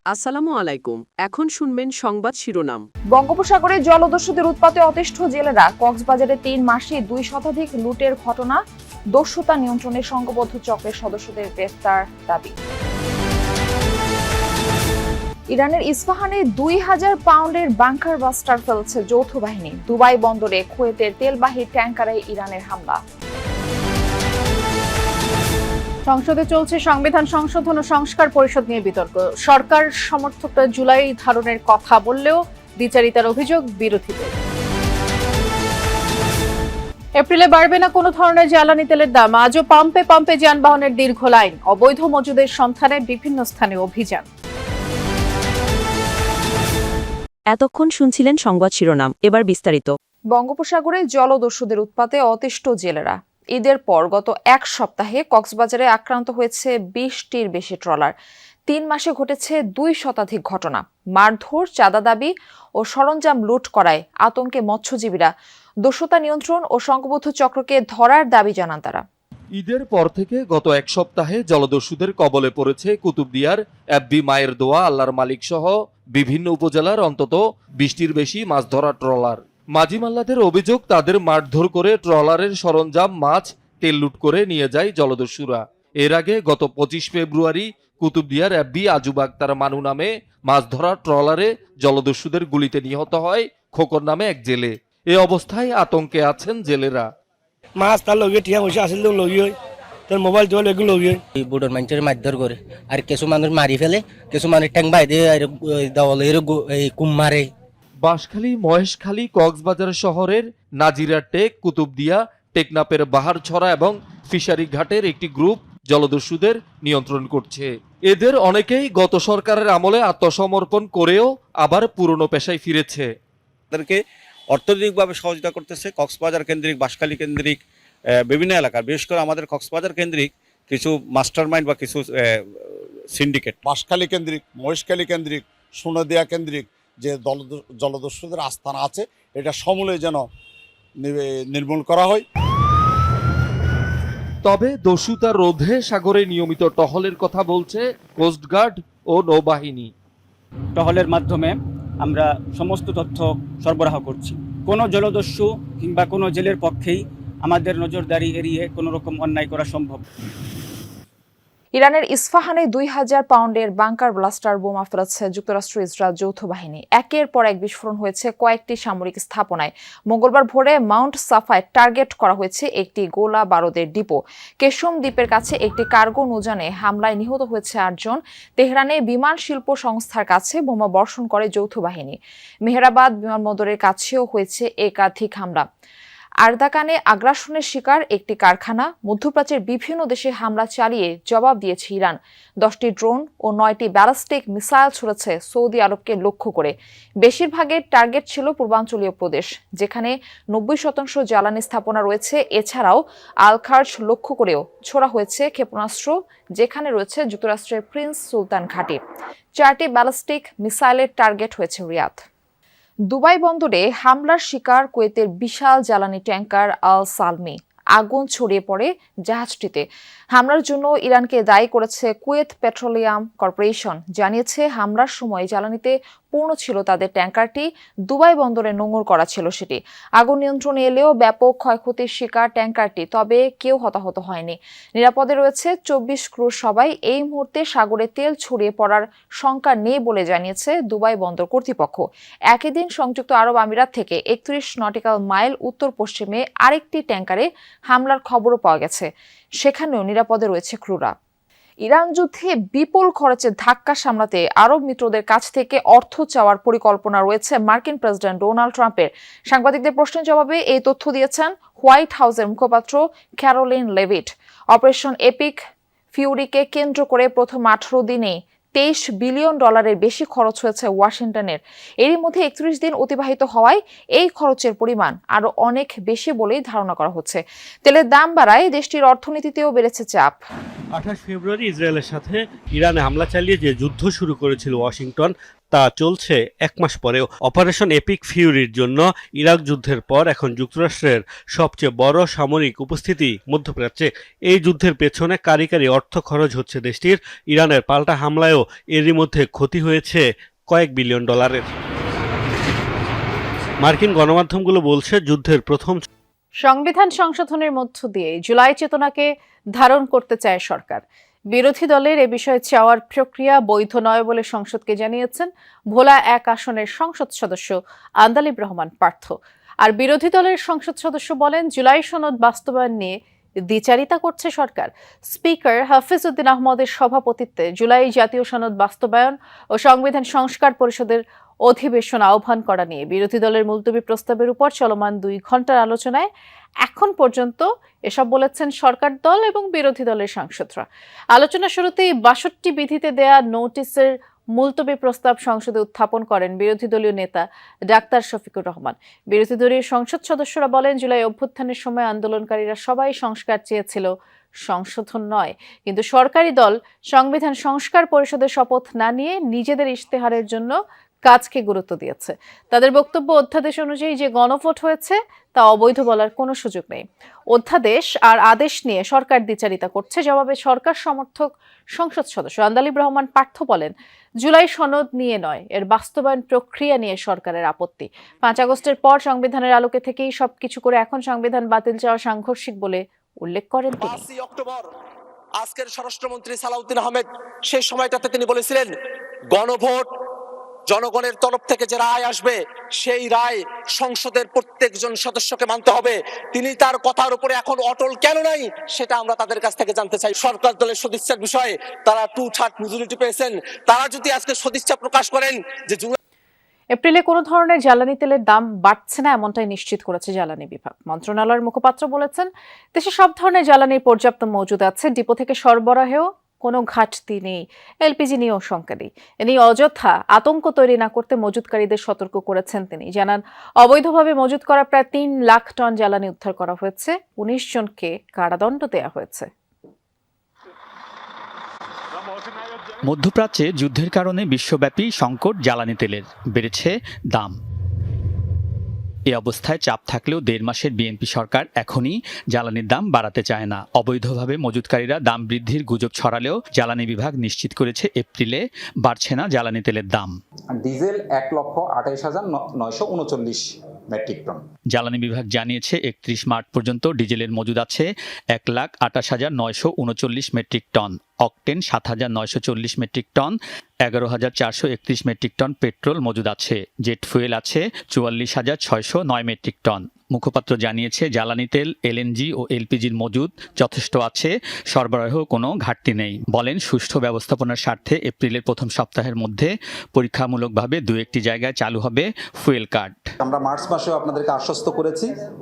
আসসালামু আলাইকুম। এখন শুনবেন সংবাদ শিরোনাম। বঙ্গোপসাগরে জলদস্যুদের উৎপাতে অতিষ্ঠ জেলেরা। কক্সবাজারে 3 মাসে 2 শতাধিক লুটের ঘটনা। দস্যুতা নিয়ন্ত্রণে সংঘবদ্ধ চক্রের সদস্যদের গ্রেফতার দাবি। ইরানের ইস্পাহানে 2000 পাউন্ডের বাংকার বাস্টার ফেলছে যৌথ বাহিনী। দুবাই বন্দরে কুয়েতের তেলবাহী ট্যাঙ্কারে ইরানের হামলা। সংসদে চলছে সংবিধান সংশোধন ও সংস্কার পরিষদ নিয়ে বিতর্ক। সরকার সমর্থকরা জুলাই ধারণের কথা বললেও দ্বিচারিতার অভিযোগ বিরোধীদের। এপ্রিলে বাড়বে না কোনো ধরনের জ্বালানি তেলের দাম। আজও পাম্পে পাম্পে যানবাহনের দীর্ঘ লাইন। অবৈধ মজুদের সন্ধানে বিভিন্ন স্থানে অভিযান। এতক্ষণ শুনছিলেন সংবাদ শিরোনাম, এবার বিস্তারিত। বঙ্গোপসাগরে জলদস্যুদের উৎপাতে অতিষ্ঠ জেলেরা। ঈদের পর গত এক সপ্তাহে কক্সবাজারে আক্রান্ত হয়েছে 20টির বেশি ট্রলার। 3 মাসে ঘটেছে 2 শতাধিক ঘটনা। মারধর, চাঁদা দাবি ও সরঞ্জাম লুট করায় আতঙ্কে মৎস্যজীবীরা। দস্যুতা নিয়ন্ত্রণ ও সংঘবদ্ধ চক্রকে ধরার দাবি জানান তারা। ঈদের পর থেকে গত এক সপ্তাহে জলদস্যুদের কবলে পড়েছে কুতুবদিয়ার এফবি মায়ের দোয়া, আল্লাহর মালিক সহ বিভিন্ন উপজেলার অন্তত 20টির বেশি মাছ ধরা ট্রলার। মাঝি মাল্লাদের অভিযোগ, তাদের মারধর করে ট্রলারের সরঞ্জাম, মাছ, তেল লুট করে নিয়ে যায় জলদস্যুরা। এর আগে গত 25 ফেব্রুয়ারি কুতুবদিয়ার এফবি আজুব আক্তার মানু নামে মাছ ধরা ট্রলারে জলদস্যুদের গুলিতে নিহত হয় খোকন নামে এক জেলে। এ অবস্থায় আতঙ্কে আছেন জেলেরা। মাছ তার লগে টিয়া পয়সা আসলে লগে হয়, তার মোবাইল টোবাইল এগুলো লগে হয়। এই বুড়োর মানুষের মারধর করে আর কিছু মানুষ মারি ফেলে, কিছু মানুষ ট্যাং বাই দিয়ে দেওয়ালের কুম মারে। বাঁশখালী, মহেশখালী, কক্সবাজার শহরের নাজিরা টেক, কুতুবদিয়া, টেকনাপের বাহারছড়া এবং ফিশারি ঘাটের একটি গ্রুপ জলদস্যুদের নিয়ন্ত্রণ করছে। এদের অনেকেই গত সরকারের আমলে আত্মসমর্পণ করেও আবার পুরনো পেশায় ফিরেছে। তাদেরকে অর্থনৈতিকভাবে সহযোগিতা করতেছে কক্সবাজার কেন্দ্রিক, বাঁশখালী কেন্দ্রিক বিভিন্ন এলাকার, বিশেষ করে আমাদের কক্সবাজার কেন্দ্রিক কিছু মাস্টারমাইন্ড বা কিছু সিন্ডিকেট। বাঁশখালী কেন্দ্রিক, মহেশখালী কেন্দ্রিক, সোনাদিয়া কেন্দ্রিক যে জলদস্যুদের আস্থানা আছে, এটা সমূলে যেন নির্মূল করা হয়। তবে দস্যুতা রোধে সাগরে নিয়মিত টহলের কথা বলছে কোস্টগার্ড ও নৌবাহিনী। টহলের মাধ্যমে আমরা সমস্ত তথ্য সরবরাহ করছি। কোনো জলদস্যু কিংবা কোনো জেলের পক্ষেই আমাদের নজরদারি এড়িয়ে কোনো রকম অন্যায় করা সম্ভব। ইরানের ইস্পাহানে 2000 পাউন্ডের বাংকার ব্লাস্টার বোমা ফেলেছে যুক্তরাষ্ট্র ইসরায়েল যৌথ বাহিনী। একের পর এক বিস্ফোরণ হয়েছে কয়েকটি সামরিক স্থাপনায়। মঙ্গলবার ভোরে মাউন্ট সাফায় টার্গেট করা হয়েছে একটি গোলা বারুদের ডিপো। কেশম দ্বীপের কাছে একটি কার্গো নৌযানে হামলায় নিহত হয়েছে 8 জন। তেহরানে বিমান শিল্প সংস্থার কাছে বোমা বর্ষণ করে যৌথ বাহিনী। মেহরাবাদ বিমানবন্দরের কাছেও হয়েছে একাধিক হামলা। আরদাকানে আগ্রাসনের শিকার একটি কারখানা। মধ্যপ্রাচ্যের বিভিন্ন দেশে হামলা চালিয়ে জবাব দিয়েছে ইরান। 10টি ড্রোন ও 9টি ব্যালিস্টিক মিসাইল ছুড়েছে সৌদি আরবকে লক্ষ্য করে। বেশিরভাগের টার্গেট ছিল পূর্বাঞ্চলীয় প্রদেশ, যেখানে 90% জ্বালানি স্থাপনা রয়েছে। এছাড়াও আল খার্জ লক্ষ্য করেও ছোড়া হয়েছে ক্ষেপণাস্ত্র, যেখানে রয়েছে যুক্তরাষ্ট্রের প্রিন্স সুলতান ঘাঁটি। 4টি ব্যালিস্টিক মিসাইলের টার্গেট হয়েছে রিয়াদ। দুবাই বন্দরে হামলার শিকার কুয়েতের বিশাল জ্বালানি ট্যাঙ্কার আল সালমি। আগুন ছড়িয়ে পড়ে জাহাজটিতে। হামলার জন্য ইরানকে দায়ী করেছে কুয়েত পেট্রোলিয়াম কর্পোরেশন। জানিয়েছে হামলার সময় জ্বালানিতে পূর্ণ ছিল তাদের ট্যাঙ্কারটি। দুবাই বন্দরে নোঙর করা ছিল সেটি। আগুন নিয়ন্ত্রণে এলেও ব্যাপক ক্ষয়ক্ষতির শিকার ট্যাঙ্কারটি, তবে কেউ হতাহত হয়নি। নিরাপদে রয়েছে 24 ক্রু সবাই। এই মুহূর্তে সাগরে তেল ছড়িয়ে পড়ার শঙ্কা নেই বলে জানিয়েছে দুবাই বন্দর কর্তৃপক্ষ। একই দিন সংযুক্ত আরব আমিরাত থেকে 31 নটিক্যাল মাইল উত্তর পশ্চিমে আরেকটি ট্যাঙ্কারে হামলার খবরও পাওয়া গেছে। সেখানেও নিরাপদে রয়েছে ক্রুরা। ইরান যুদ্ধে বিপুল খরচে ধাক্কা সামলাতে আরব মিত্রদের কাছ থেকে অর্থ চাওয়ার পরিকল্পনা রয়েছে মার্কিন প্রেসিডেন্ট ডোনাল্ড ট্রাম্পের। সাংবাদিকদের প্রশ্নের জবাবে এই তথ্য দিয়েছেন হোয়াইট হাউসের মুখপাত্র ক্যারোলিন লেভিট। অপারেশন এপিক ফিউরিকে কেন্দ্র করে প্রথম 18 দিনে $23 বিলিয়ন বেশি খরচ হয়েছে ওয়াশিংটনের। এরই মধ্যে 31 দিন অতিবাহিত হওয়ায় এই খরচের পরিমাণ আরো অনেক বেশি বলেই ধারণা করা হচ্ছে। তেলের দাম বাড়ায় দেশটির অর্থনীতিতেও বেড়েছে চাপ। 28 ফেব্রুয়ারি ইসরায়েলের সাথে ইরানে হামলা চালিয়ে যে যুদ্ধ শুরু করেছিল ওয়াশিংটন, তা চলছে এক মাস পরেও। অপারেশন এপিক ফিউরির জন্য ইরাক যুদ্ধের পর এখন যুক্তরাষ্ট্রের সবচেয়ে বড় সামরিক উপস্থিতি মধ্যপ্রাচ্যে। এই যুদ্ধের পেছনে কারি কারি অর্থ খরচ হচ্ছে দেশটির। ইরানের পাল্টা হামলায়ও এরই মধ্যে ক্ষতি হয়েছে কয়েক বিলিয়ন ডলারের। মার্কিন গণমাধ্যমগুলো বলছে যুদ্ধের প্রথম সংবিধান সংশোধনের মধ্য দিয়ে জুলাই চেতনাকে ধারণ করতে চায় সরকার। বিরোধী দলের এ বিষয়ে চাওয়ার প্রক্রিয়া বৈধ নয় বলে সংসদকে জানিয়েছেন ভোলা 1 আসনের সংসদ সদস্য আন্দালিব রহমান পার্থ। আর বিরোধী দলের সংসদ সদস্য বলেন, জুলাই সনদ বাস্তবায়ন নিয়ে দ্বিচারিতা করছে সরকার। স্পিকার হাফিজ উদ্দিন আহমদের সভাপতিত্বে জুলাই জাতীয় সনদ বাস্তবায়ন ও সংবিধান সংস্কার পরিষদের অধিবেশন আহ্বান করা নিয়ে বিরোধী দলের মুলতবি প্রস্তাবের উপর চলমান 2 ঘন্টার আলোচনায় এখন পর্যন্ত এসব বলেছেন সরকার দল এবং বিরোধী দলের সাংসদরা। আলোচনা শুরুতেই 62 বিধিতে দেয়া নোটিশের মুলতবি প্রস্তাব সংসদে উত্থাপন করেন বিরোধী দলীয় নেতা ডাক্তার শফিকুর রহমান। বিরোধী দলীয় সংসদ সদস্যরা বলেন, জুলাই অভ্যুত্থানের সময় আন্দোলনকারীরা সবাই সংস্কার চেয়েছিল, সংশোধন নয়। কিন্তু সরকারি দল সংবিধান সংস্কার পরিষদের শপথ না নিয়ে নিজেদের ইশতেহারের জন্য কাজকে গুরুত্ব দিয়েছে। তাদের বক্তব্য, অধ্যাদেশ অনুযায়ী যে গণভোট হয়েছে তা অবৈধ বলার কোনো সুযোগ নেই। অধ্যাদেশ আর আদেশ নিয়ে সরকার দ্বিচারিতা করছে। জবাবে সরকার সমর্থক সংসদ সদস্য আন্দালিব রহমান পার্থ বলেন, জুলাই সনদ নিয়ে নয়, এর বাস্তবায়ন প্রক্রিয়া নিয়ে সরকারের আপত্তি। 5 আগস্টের পর সংবিধানের আলোকে থেকেই সবকিছু করে এখন সংবিধান বাতিল চাওয়া সাংঘর্ষিক বলে উল্লেখ করেন তিনি। 5 অক্টোবর আজকের স্বরাষ্ট্রমন্ত্রী সালাউদ্দিন আহমেদ সেই সময়টাতে তিনি বলেছিলেন, গণভোট, জনগণের তরফ থেকে যে রায় আসবে সেই রায় সংসদের প্রত্যেকজন সদস্যকে মানতে হবে। তিনি তার কথার উপরে এখন অটল কেন নাই সেটা আমরা তাদের কাছ থেকে জানতে চাই। সরকার দলের সদিচ্ছার বিষয়ে তারা 2/3 মেজরিটি পেয়েছেন। তারা যদি আজকে সদিচ্ছা প্রকাশ করেন যে এপ্রিলে কোনো ধরনের জ্বালানি তেলের দাম বাড়ছে না, এমনটাই নিশ্চিত করেছে জ্বালানি বিভাগ। মন্ত্রণালয়ের মুখপাত্র বলেছেন, দেশে সব ধরনের জ্বালানির পর্যাপ্ত মজুদ আছে, ডিপো থেকে সরবরাহেও কোনো ঘাটতি নেই। এলপিজি নিয়েও শঙ্কা নেই। এ নিয়ে অযথা আতঙ্ক তৈরি না করতে মজুতকারীদের সতর্ক করেছেন তিনি। জানান, অবৈধভাবে মজুত করা প্রায় 3 লাখ টন জ্বালানি উদ্ধার করা হয়েছে, 19 জনকে কারাদণ্ড দেওয়া হয়েছে। মধ্যপ্রাচ্যে যুদ্ধের কারণে বিশ্বব্যাপী সংকট জ্বালানি তেলের, বেড়েছে দাম। এ অবস্থায় চাপ থাকলেও 1.5 মাসের বিএনপি সরকার এখনই জ্বালানির দাম বাড়াতে চায় না। অবৈধভাবে মজুতকারীরা দাম বৃদ্ধির গুজব ছড়ালেও জ্বালানি বিভাগ নিশ্চিত করেছে এপ্রিলে বাড়ছে না জ্বালানি তেলের দাম। Diesel 1,28,939 metric ton. জ্বালানি বিভাগ জানিয়েছে 31 মার্চ পর্যন্ত ডিজেলের মজুদ আছে 1,28,939 metric ton, octane 7,940 metric ton, 11,431 metric ton petrol মজুদ আছে, জেট ফুয়েল আছে 44,609 মেট্রিক টন। মুখপাত্র জানিয়েছে, জ্বালানি তেল, এলএনজি ও এলপিজির মজুদ যথেষ্ট আছে, সরবরাহ কোনো ঘাটতি নেই। বলেন, সুষ্ঠু ব্যবস্থাপনার স্বার্থে এপ্রিলের প্রথম সপ্তাহের মধ্যে পরীক্ষামূলকভাবে 2-1টি জায়গায় চালু হবে ফুয়েল কার্ড। আমরা মার্চ মাসেও আপনাদেরকে আশ্বস্ত করেছি